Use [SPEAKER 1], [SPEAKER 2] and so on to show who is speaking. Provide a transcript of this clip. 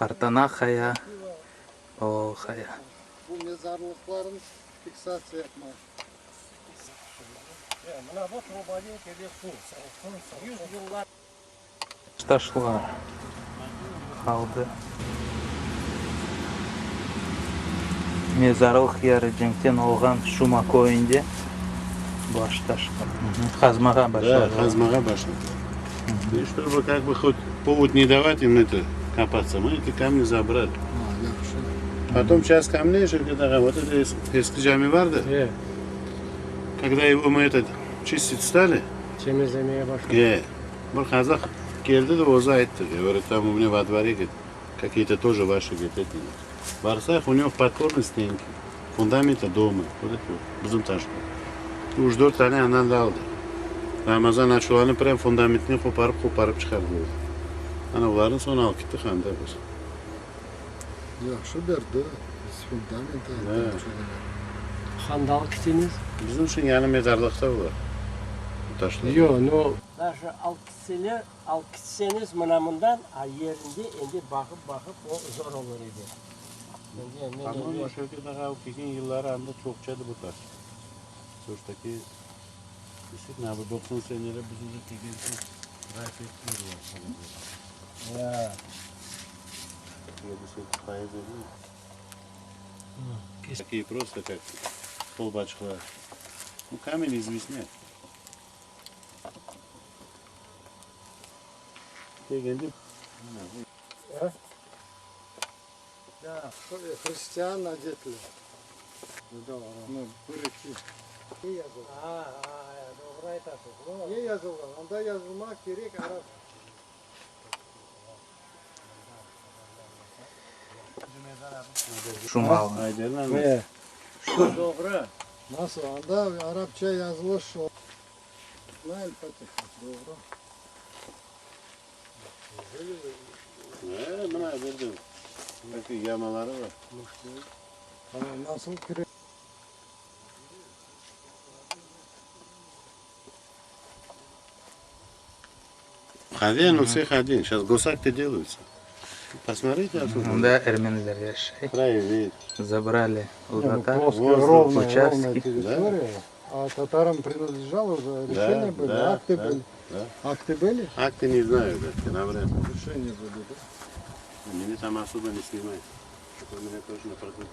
[SPEAKER 1] Картанахая. О, хая.
[SPEAKER 2] Bu mezarlıkların fiksasyon yapma.
[SPEAKER 1] Ташлар. Қалды. Мезарлық яры жеңтен олған шума койынде башташқан. Хазмаға
[SPEAKER 2] Да,
[SPEAKER 1] башлады.
[SPEAKER 2] хазмага башляды. И чтобы как бы хоть повод не давать им это копаться, мы эти камни забрали. Потом часть камней, когда вот это эски жами варды, когда его мы этот чистить стали,
[SPEAKER 3] Temizlemeye başladı.
[SPEAKER 2] bir казах келді да өзі айтты, говорит, там у меня во дворе говорит, какие-то тоже ваши говорит, эти. Барсах, у него в подпорной стенке, фундаменты дома, вот это вот, bizim taşlı. Uç 4 tane anan da aldı. Ramazan açılanı prem fundamentini koparıp çıkardı. Ana onların son al gitti kanda biz.
[SPEAKER 4] Yaxşı berdi. Biz fundament aldık.
[SPEAKER 3] Handal kitiniz.
[SPEAKER 2] Bizim için yani mezarlıkta var. Bu taşlar.
[SPEAKER 3] Yo, no. Даже alkitseniz mınamından yerinde indi bakıp o zor olur idi.
[SPEAKER 2] Ama şöyle daha o kikin yılları anda çokçadı bu taş. Sonuçtaki ne bu 90 seneleri bizim de kikin rafetleri var.
[SPEAKER 3] Ya.
[SPEAKER 2] Böyle şey payı veriyor. Такие просто как полбачка. Ну камень известняк. Geldi.
[SPEAKER 4] Ya, Hristiyan adetli. Ну, bırıkı. Ne yazılır?
[SPEAKER 3] Doğru aytasın.
[SPEAKER 4] Ne yazılır? Onda yazılmak gerek Arap.
[SPEAKER 1] Шумал.
[SPEAKER 2] Ayderler.
[SPEAKER 3] Doğru.
[SPEAKER 4] Nasıl? Onda Arapça yazılır şu. Nail Fatih. Doğru.
[SPEAKER 2] Buna verdim. Bakın yamaları var.
[SPEAKER 4] Nasıl küre?
[SPEAKER 2] Ходин, у всех один. Сейчас гусак-то делаются. Посмотрите отсюда.
[SPEAKER 1] Да, армянилер yaşayı.
[SPEAKER 2] Край видит.
[SPEAKER 1] Забрали удата,
[SPEAKER 4] Плоская, ровная
[SPEAKER 1] участки.
[SPEAKER 4] территория. А татарам принадлежало уже решения были,
[SPEAKER 2] да,
[SPEAKER 4] акты
[SPEAKER 2] да,
[SPEAKER 4] были.
[SPEAKER 2] да.
[SPEAKER 4] Акты были?
[SPEAKER 2] Акты не знаю, да, навряд ли.
[SPEAKER 4] Решения были, да?
[SPEAKER 2] Меня там особо не снимает. Это у меня точно процесс.